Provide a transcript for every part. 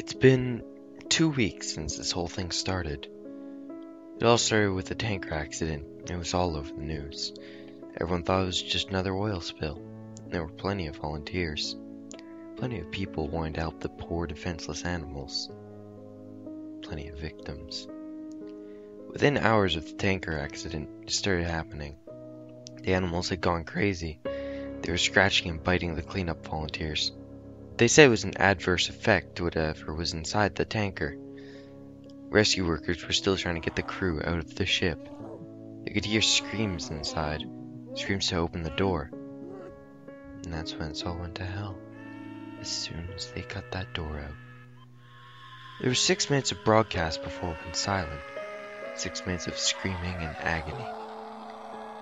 It's been 2 weeks since this whole thing started. It all started with a tanker accident. It was all over the news. Everyone thought it was just another oil spill. There were plenty of volunteers. Plenty of people wanting to help the poor defenseless animals. Plenty of victims. Within hours of the tanker accident, it started happening. The animals had gone crazy. They were scratching and biting the cleanup volunteers. They said it was an adverse effect to whatever was inside the tanker. Rescue workers were still trying to get the crew out of the ship. They could hear screams inside, screams to open the door. And that's when it all went to hell, as soon as they cut that door out. There were 6 minutes of broadcast before it went silent. 6 minutes of screaming and agony.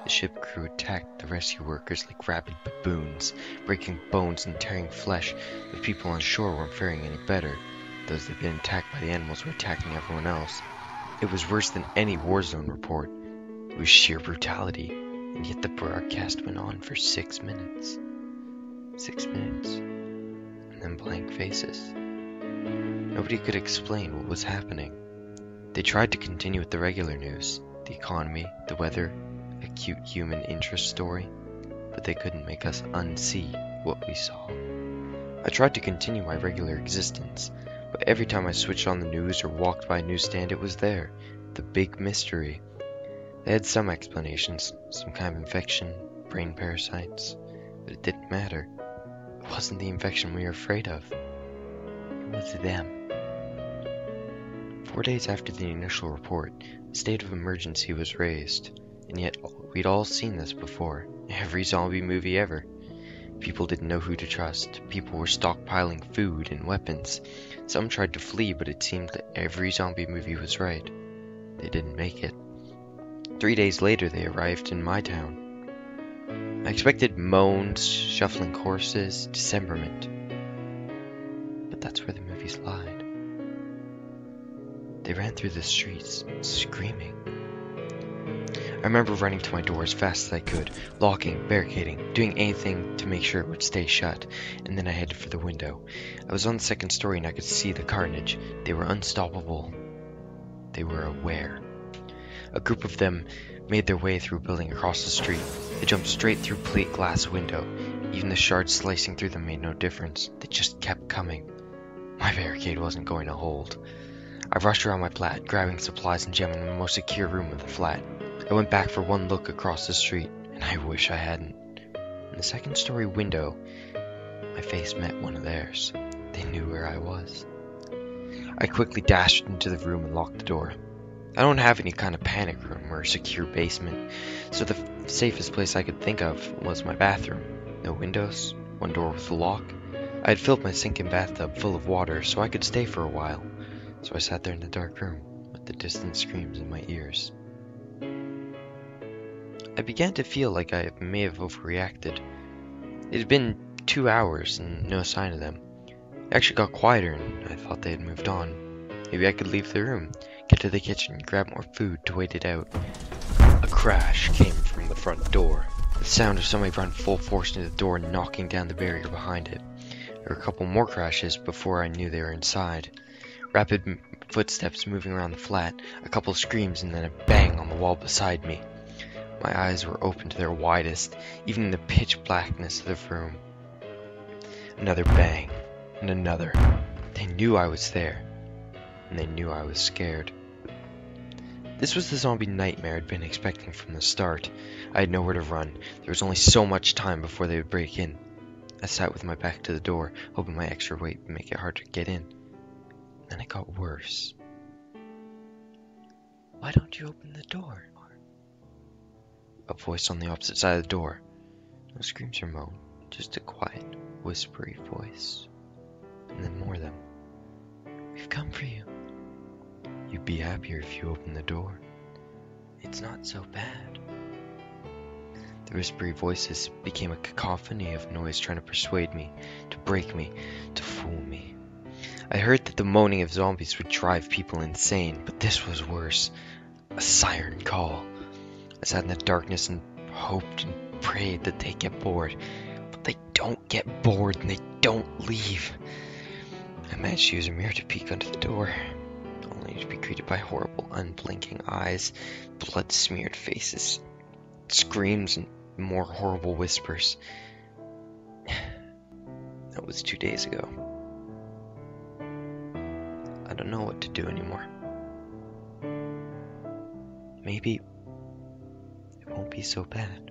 The ship crew attacked the rescue workers like rabid baboons, breaking bones and tearing flesh. The people on shore weren't faring any better. Those that had been attacked by the animals were attacking everyone else. It was worse than any war zone report. It was sheer brutality, and yet the broadcast went on for 6 minutes. 6 minutes, and then blank faces. Nobody could explain what was happening. They tried to continue with the regular news, the economy, the weather, a cute human interest story, but they couldn't make us unsee what we saw. I tried to continue my regular existence, but every time I switched on the news or walked by a newsstand, it was there, the big mystery. They had some explanations, some kind of infection, brain parasites, but it didn't matter. It wasn't the infection we were afraid of. It was them. 4 days after the initial report, a state of emergency was raised. And yet, we'd all seen this before. Every zombie movie ever. People didn't know who to trust. People were stockpiling food and weapons. Some tried to flee, but it seemed that every zombie movie was right. They didn't make it. 3 days later, they arrived in my town. I expected moans, shuffling horses, dismemberment. But that's where the movies lied. They ran through the streets, screaming. I remember running to my door as fast as I could, locking, barricading, doing anything to make sure it would stay shut, and then I headed for the window. I was on the second story and I could see the carnage. They were unstoppable. They were aware. A group of them made their way through a building across the street. They jumped straight through a plate glass window. Even the shards slicing through them made no difference. They just kept coming. My barricade wasn't going to hold. I rushed around my flat, grabbing supplies and jamming in the most secure room of the flat. I went back for one look across the street, and I wish I hadn't. In the second story window, my face met one of theirs. They knew where I was. I quickly dashed into the room and locked the door. I don't have any kind of panic room or secure basement, so the safest place I could think of was my bathroom. No windows, one door with a lock. I had filled my sink and bathtub full of water so I could stay for a while. So I sat there in the dark room with the distant screams in my ears. I began to feel like I may have overreacted. It had been 2 hours and no sign of them. It actually got quieter and I thought they had moved on. Maybe I could leave the room, get to the kitchen, grab more food to wait it out. A crash came from the front door. The sound of somebody running full force into the door and knocking down the barrier behind it. There were a couple more crashes before I knew they were inside. Rapid footsteps moving around the flat, a couple screams, and then a bang on the wall beside me. My eyes were open to their widest, even in the pitch blackness of the room. Another bang, and another. They knew I was there, and they knew I was scared. This was the zombie nightmare I'd been expecting from the start. I had nowhere to run. There was only so much time before they would break in. I sat with my back to the door, hoping my extra weight would make it hard to get in. Then it got worse. Why don't you open the door? A voice on the opposite side of the door. No screams or moan, just a quiet, whispery voice. And then more of them. We've come for you. You'd be happier if you opened the door. It's not so bad. The whispery voices became a cacophony of noise trying to persuade me, to break me, to fool me. I heard that the moaning of zombies would drive people insane, but this was worse. A siren call. I sat in the darkness and hoped and prayed that they'd get bored. But they don't get bored and they don't leave. I managed to use a mirror to peek under the door, only to be greeted by horrible, unblinking eyes, blood-smeared faces, screams, and more horrible whispers. That was 2 days ago. I don't know what to do anymore. Maybe it won't be so bad.